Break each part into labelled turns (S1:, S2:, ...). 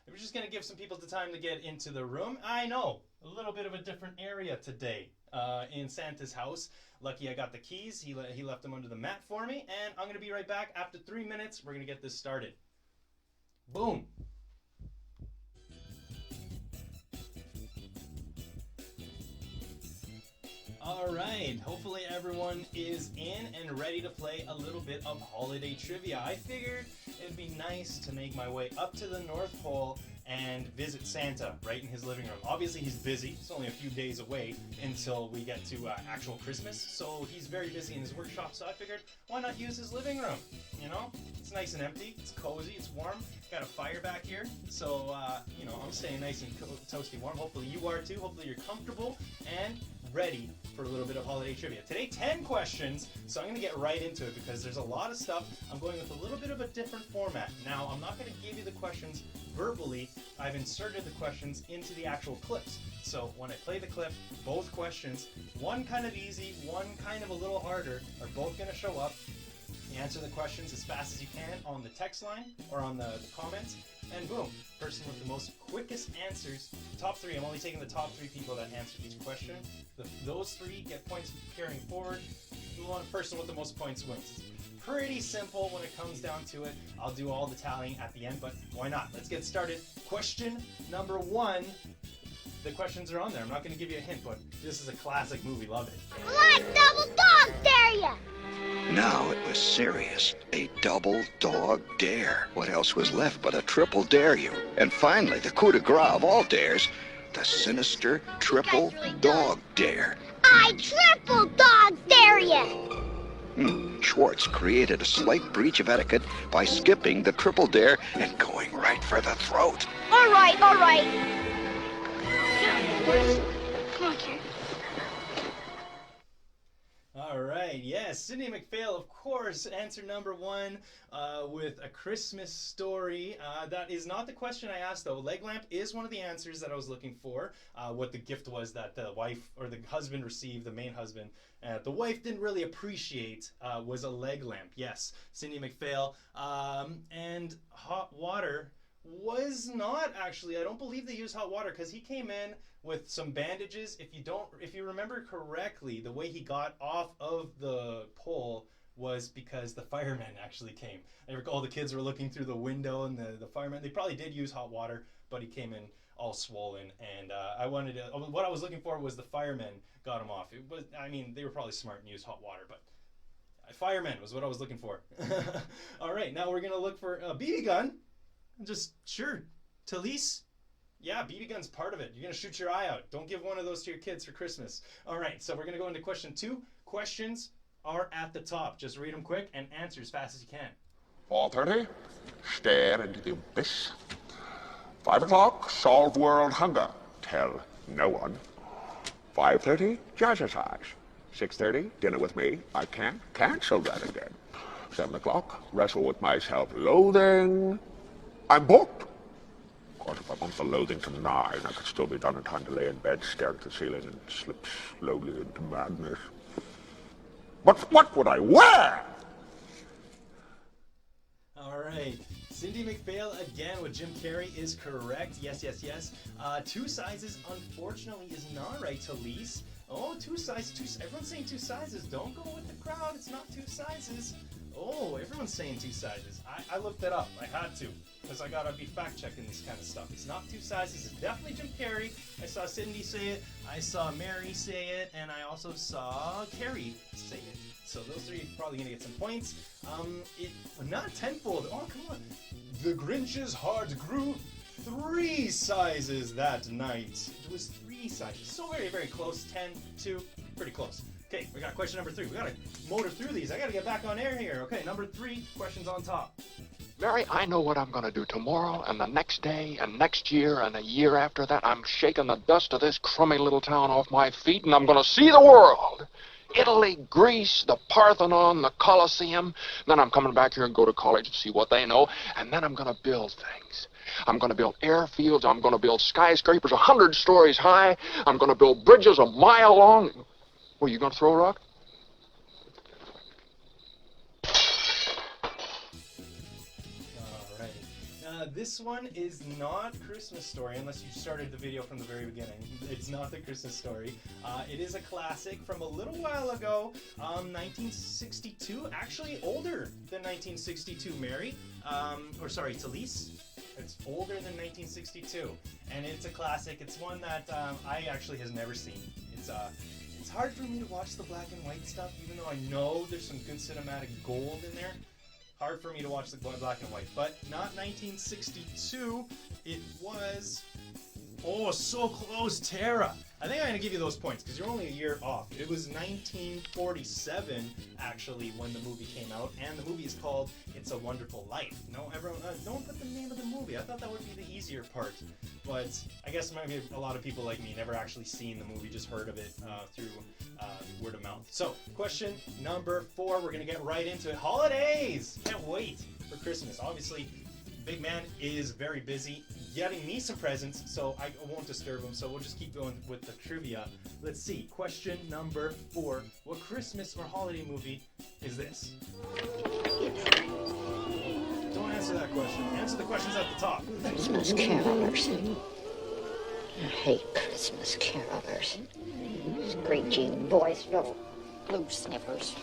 S1: We're just going to give some people the time to get into the room. I know, a little bit of a different area today in Santa's house. Lucky I got the keys. He left them under the mat for me. And I'm going to be right back. After 3 minutes, we're going to get this started. Boom. All right, hopefully everyone is in and ready to play a little bit of holiday trivia. I figured it'd be nice to make my way up to the North Pole and visit Santa right in his living room. Obviously he's busy, it's only a few days away until we get to actual Christmas, so he's very busy in his workshop, so I figured why not use his living room, you know? It's nice and empty, it's cozy, it's warm, got a fire back here, so you know, I'm staying nice and toasty warm. Hopefully you are too, hopefully you're comfortable and ready for a little bit of holiday trivia. Today, 10 questions, so I'm going to get right into it because there's a lot of stuff. I'm going with a little bit of a different format. Now, I'm not going to give you the questions verbally. I've inserted the questions into the actual clips. So when I play the clip, both questions, one kind of easy, one kind of a little harder, are both going to show up. You answer the questions as fast as you can on the text line or on the comments, and boom, person with the most quickest answers, top three, I'm only taking the top three people that answered each question. Those three get points carrying forward. The one person with the most points wins. It's pretty simple when it comes down to it. I'll do all the tallying at the end, but why not? Let's get started. Question number one. The questions are on there. I'm not going to give you a hint, but this is a classic movie. Love it.
S2: Black double dog dare ya!
S3: Now it was serious. A double dog dare. What else was left but a triple dare you? And finally, the coup de grace of all dares, the sinister triple dog dare.
S2: I triple dog dare ya!
S3: Schwartz created a slight breach of etiquette by skipping the triple dare and going right for the throat.
S2: All right. Come on, Karen.
S1: All right, yes, Cindy McPhail, of course, answer number one with A Christmas Story. That is not the question I asked, though. Leg lamp is one of the answers that I was looking for. What the gift was that the wife or the husband received, the main husband. The wife didn't really appreciate was a leg lamp. Yes, Cindy McPhail. And hot water was not actually. I don't believe they used hot water because he came in with some bandages. If you remember correctly, the way he got off of the pole was because the firemen actually came. I recall the kids were looking through the window and the firemen, they probably did use hot water, but he came in all swollen, and what I was looking for was the firemen got him off. They were probably smart and used hot water, but firemen was what I was looking for. All right, now we're gonna look for a BB gun. Just sure, Talise. Yeah, BB gun's part of it. You're going to shoot your eye out. Don't give one of those to your kids for Christmas. All right, so we're going to go into question two. Questions are at the top. Just read them quick and answer as fast as you can.
S4: 4:30, stare into the abyss. 5 o'clock, solve world hunger. Tell no one. 5:30, jazzercise. 6:30, dinner with me. I can't cancel that again. 7 o'clock, wrestle with my self-loathing. I'm booked. Of course, if I want the loathing to 9, I could still be done in time to lay in bed, stare at the ceiling, and slip slowly into madness. But what would I wear?
S1: All right. Cindy McPhail again with Jim Carrey is correct. Yes. 2 sizes, unfortunately, is not right, Talise. Oh, 2 sizes. Everyone's saying 2 sizes. Don't go with the crowd. It's not 2 sizes. Oh, everyone's saying 2 sizes. I looked that up. I had to, because I gotta be fact-checking this kind of stuff. It's not 2 sizes. It's definitely Jim Carrey. I saw Cindy say it. I saw Mary say it. And I also saw Carrie say it. So those 3 are probably gonna get some points. Not tenfold. Oh, come on. The Grinch's heart grew 3 sizes that night. It was 3 sizes. So very, very close. 10, 2, pretty close. Okay, we got question number 3. We gotta motor through these. I gotta get back on air here. Okay, number 3, questions on top.
S5: Mary, I know what I'm going to do tomorrow and the next day and next year and a year after that. I'm shaking the dust of this crummy little town off my feet, and I'm going to see the world. Italy, Greece, the Parthenon, the Colosseum. Then I'm coming back here and go to college and see what they know. And then I'm going to build things. I'm going to build airfields. I'm going to build skyscrapers 100 stories high. I'm going to build bridges a mile long. Well, you going to throw a rock?
S1: All right. This one is not Christmas Story, unless you started the video from the very beginning. It's not the Christmas Story. It is a classic from a little while ago, 1962. Actually, older than 1962, Mary. Talise. It's older than 1962, and it's a classic. It's one that I actually has never seen. It's hard for me to watch the black and white stuff, even though I know there's some good cinematic gold in there. Hard for me to watch the black and white, but not 1962. It was, oh, so close, Tara. I think I'm gonna give you those points because you're only a year off. It was 1947 actually when the movie came out, and the movie is called "It's a Wonderful Life." No, everyone, don't put the name of the movie. I thought that would be the easier part, but I guess maybe a lot of people like me never actually seen the movie, just heard of it through word of mouth. So, question number 4. We're gonna get right into it. Holidays. Can't wait for Christmas. Obviously, Big Man is very busy getting me some presents, so I won't disturb him, so we'll just keep going with the trivia. Let's see, question number 4. What Christmas or holiday movie is this? Don't answer that question. Answer the questions at the top.
S6: Christmas carolers. I hate Christmas carolers. Screechy boys, little blue sniffers.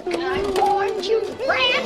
S2: I warned you, friend!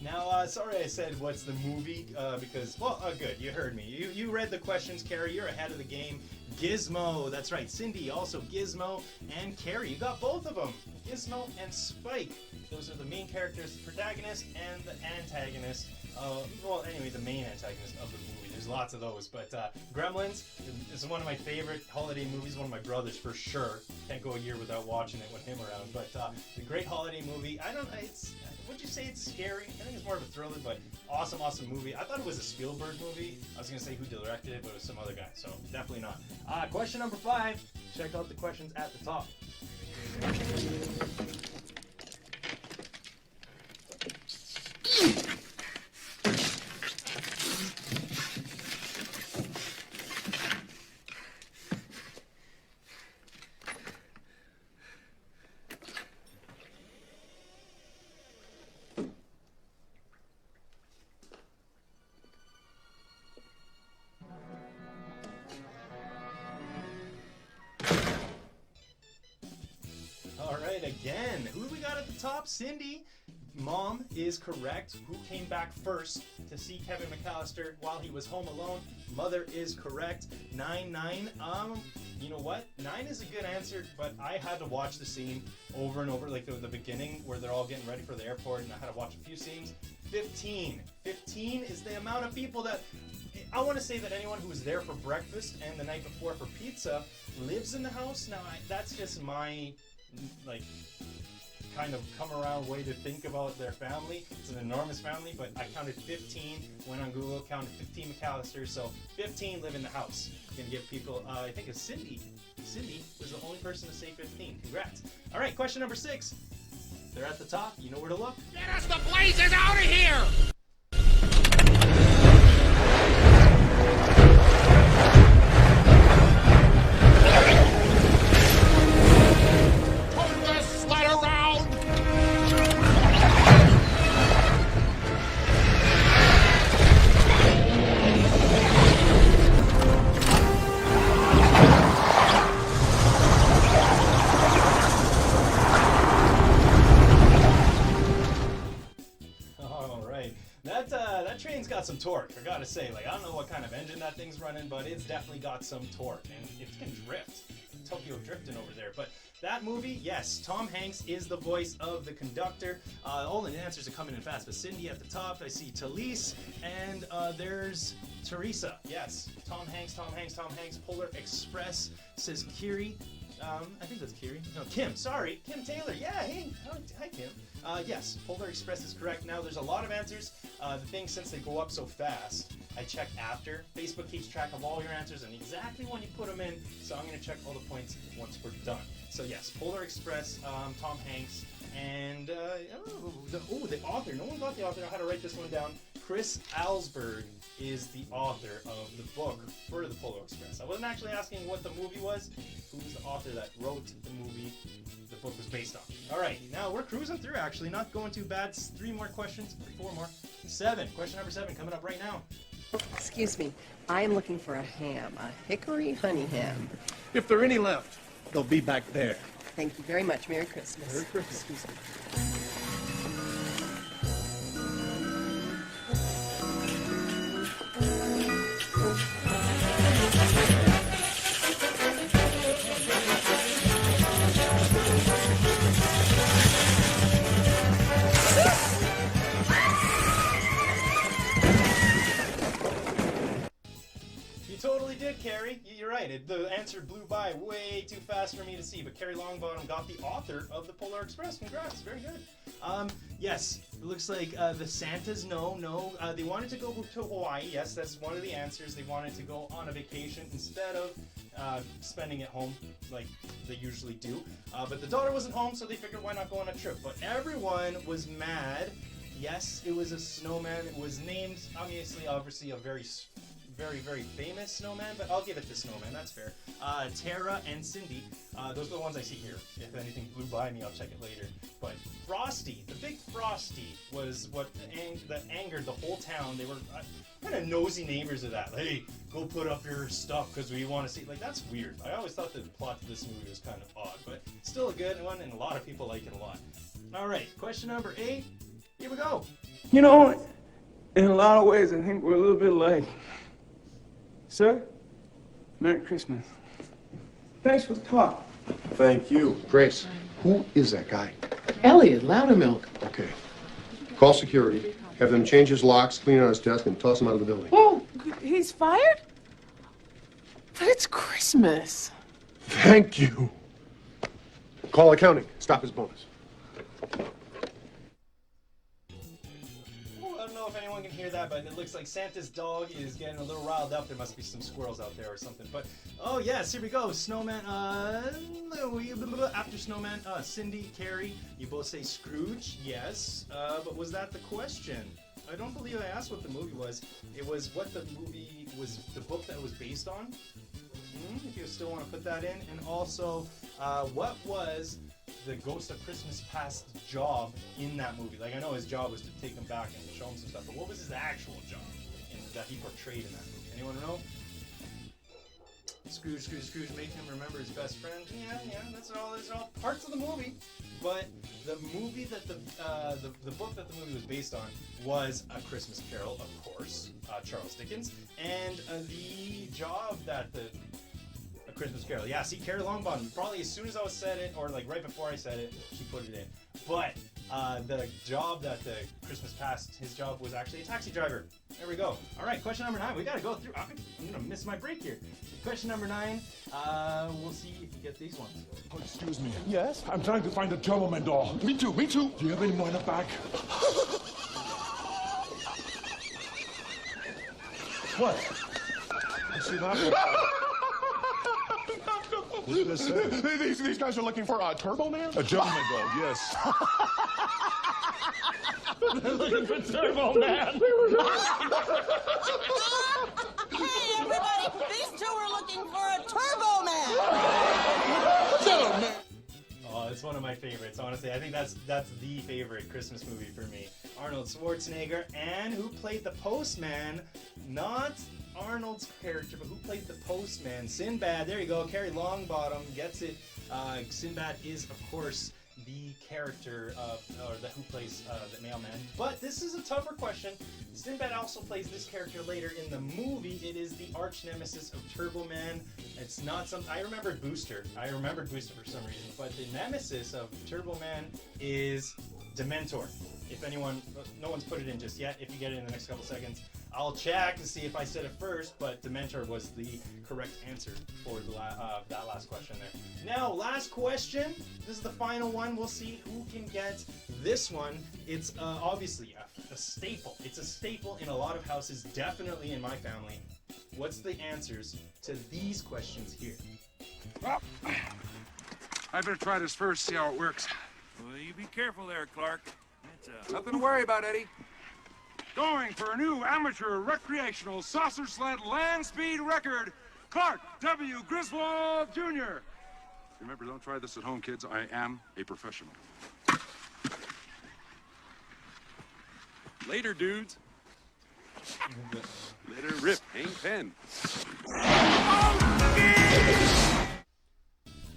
S1: Now, sorry I said what's the movie, because, well, good, you heard me. You read the questions, Carrie, you're ahead of the game. Gizmo, that's right, Cindy, also Gizmo, and Carrie, you got both of them. Gizmo and Spike, those are the main characters, the protagonist and the antagonist. Well, anyway, the main antagonist of the movie. There's lots of those, but Gremlins is one of my favorite holiday movies, one of my brothers for sure. Can't go a year without watching it with him around, but a great holiday movie. Would you say it's scary? I think it's more of a thriller, but awesome movie. I thought it was a Spielberg movie. I was going to say who directed it, but it was some other guy, so definitely not. Question number 5. Check out the questions at the top. Again, who do we got at the top? Cindy. Mom is correct. Who came back first to see Kevin McAllister while he was home alone? Mother is correct. 9. You know what? 9 is a good answer, but I had to watch the scene over and over, like the beginning where they're all getting ready for the airport, and I had to watch a few scenes. 15. 15 is the amount of people that I want to say that anyone who was there for breakfast and the night before for pizza lives in the house. Now, that's just my kind of come around way to think about their family. It's an enormous family, but I counted 15, went on Google, counted 15 McAllisters, so 15 live in the house. Gonna give people, I think it's Cindy. Cindy was the only person to say 15. Congrats. All right, question number 6. They're at the top. You know where to look.
S7: Get us the blazes out of here!
S1: That train's got some torque, I gotta say. I don't know what kind of engine that thing's running, but it's definitely got some torque, and it can drift. Tokyo drifting over there. But that movie, yes, Tom Hanks is the voice of the conductor. All the answers are coming in fast, but Cindy at the top, I see Talise, and there's Teresa. Yes, Tom Hanks, Polar Express, says Kiri. I think that's Kiri. No, Kim, sorry. Kim Taylor. Yeah, hey. Hi, Kim. Yes, Polar Express is correct. Now, there's a lot of answers. The thing, since they go up so fast, I check after. Facebook keeps track of all your answers and exactly when you put them in, so I'm going to check all the points once we're done. So, yes, Polar Express, Tom Hanks, and the author. No one got the author. I had to write this one down. Chris Alsberg is the author of the book for the Polar Express. I wasn't actually asking what the movie was. Who's the author that wrote the movie the book was based on? All right, now we're cruising through, actually. Not going too bad. 3 more questions. 4 more. 7. Question number 7 coming up right now.
S8: Excuse me, I am looking for a ham, a hickory honey ham.
S9: If there are any left, they'll be back there.
S8: Thank you very much. Merry Christmas.
S9: Merry Christmas.
S8: Excuse me.
S1: Totally did, Carrie. You're right. The answer blew by way too fast for me to see. But Carrie Longbottom got the author of the Polar Express. Congrats. Very good. Yes, it looks like the Santas, no. They wanted to go to Hawaii. Yes, that's one of the answers. They wanted to go on a vacation instead of spending it home like they usually do. But the daughter wasn't home, so they figured why not go on a trip. But everyone was mad. Yes, it was a snowman. It was named, obviously a very famous snowman, but I'll give it to Snowman, that's fair. Tara and Cindy, those are the ones I see here. If anything blew by me, I'll check it later. But Frosty, the big Frosty, was what that angered the whole town. They were kind of nosy neighbors of that. Hey, go put up your stuff because we want to see. Like, that's weird. I always thought the plot to this movie was kind of odd, but still a good one, and a lot of people like it a lot. All right, question number 8. Here we go.
S10: You know, in a lot of ways, I think we're a little bit like... Sir, Merry Christmas. Thanks for the talk.
S11: Thank you. Grace, who is that guy?
S8: Elliot, Loudermilk.
S11: Okay. Call security. Have them change his locks, clean out his desk, and toss him out of the building.
S8: Oh, he's fired? But it's Christmas.
S11: Thank you. Call accounting. Stop his bonus.
S1: I don't know if anyone can hear that, but it looks like Santa's dog is getting a little riled up. There must be some squirrels out there or something. But, oh yes, here we go. Snowman, after Snowman, Cindy, Carrie, you both say Scrooge, yes. But was that the question? I don't believe I asked what the movie was. It was what the movie was, the book that it was based on. If you still want to put that in. And also, what was the Ghost of Christmas Past job in that movie? Like, I know his job was to take him back and show him some stuff, but what was his actual job that he portrayed in that movie? Anyone know? Scrooge make him remember his best friend. Yeah, that's all. Those are all parts of the movie. But the movie that the book that the movie was based on was A Christmas Carol, of course, Charles Dickens, and the job that A Christmas Carol. Yeah, see, Carrie Longbottom, probably as soon as I said it, or like right before I said it, she put it in. But the job that the Christmas Past, his job was actually a taxi driver. There we go. All right, question number 9. We got to go through. I'm going to miss my break here. Question number 9. We'll see if you get these ones.
S12: Oh, excuse me. Yes? I'm trying to find a Turbo Man doll. Me too. Do you have any more in the back? What? I see that. What did I say? These guys are looking for a Turbo Man? A gentleman doll, yes.
S7: They're looking for Turbo Man.
S13: Hey, everybody! These two are looking for a Turbo Man.
S12: Turbo Man.
S1: Oh, it's one of my favorites. Honestly, I think that's the favorite Christmas movie for me. Arnold Schwarzenegger, and who played the postman? Not Arnold's character, but who played the postman? Sinbad. There you go. Carrie Longbottom gets it. Sinbad is, of course, the character who plays the mailman. But this is a tougher question. Sinbad also plays this character later in the movie. It is the arch nemesis of Turbo Man. It's not something I remembered Booster. I remembered Booster for some reason, but the nemesis of Turbo Man is Dementor. If anyone, no one's put it in just yet. If you get it in the next couple seconds, I'll check to see if I said it first, but Dementor was the correct answer for that last question there. Now, last question. This is the final one. We'll see who can get this one. It's obviously a staple. It's a staple in a lot of houses, definitely in my family. What's the answers to these questions here?
S14: Well, I better try this first, see how it works.
S15: Well, you be careful there, Clark.
S14: Nothing to worry about, Eddie. Going for a new amateur recreational saucer sled land speed record, Clark W. Griswold Jr. Remember, don't try this at home, kids. I am a professional.
S15: Later, dudes. Let her rip, hang pen.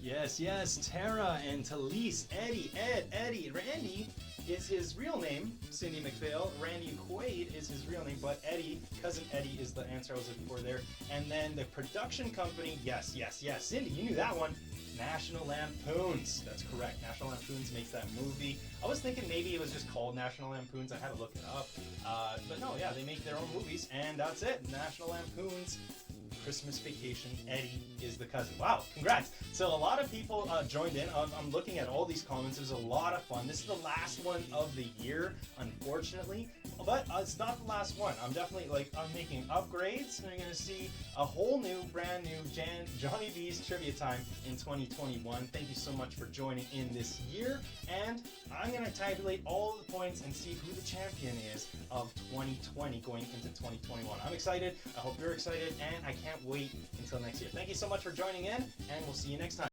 S1: Yes, yes, Tara and Talise, Eddie, Ed, Eddie, Randy is his real name, Cindy McPhail. Randy Quaid is his real name, but Eddie, Cousin Eddie is the answer I was looking for there. And then the production company, yes, yes, yes, Cindy, you knew that one. National Lampoons. That's correct. National Lampoons makes that movie. I was thinking maybe it was just called National Lampoons. I had to look it up. But no, yeah, they make their own movies, and that's it. National Lampoons. Christmas Vacation. Eddie is the cousin. Wow, congrats. So a lot of people joined in. I'm looking at all these comments. It was a lot of fun. This is the last one of the year, unfortunately. But it's not the last one. I'm definitely, I'm making upgrades. And you're going to see a whole new, brand new Johnny V's Trivia Time in 2021. Thank you so much for joining in this year. And I'm going to tabulate all the points and see who the champion is of 2020 going into 2021. I'm excited. I hope you're excited. And I can't wait until next year. Thank you so much for joining in, and we'll see you next time.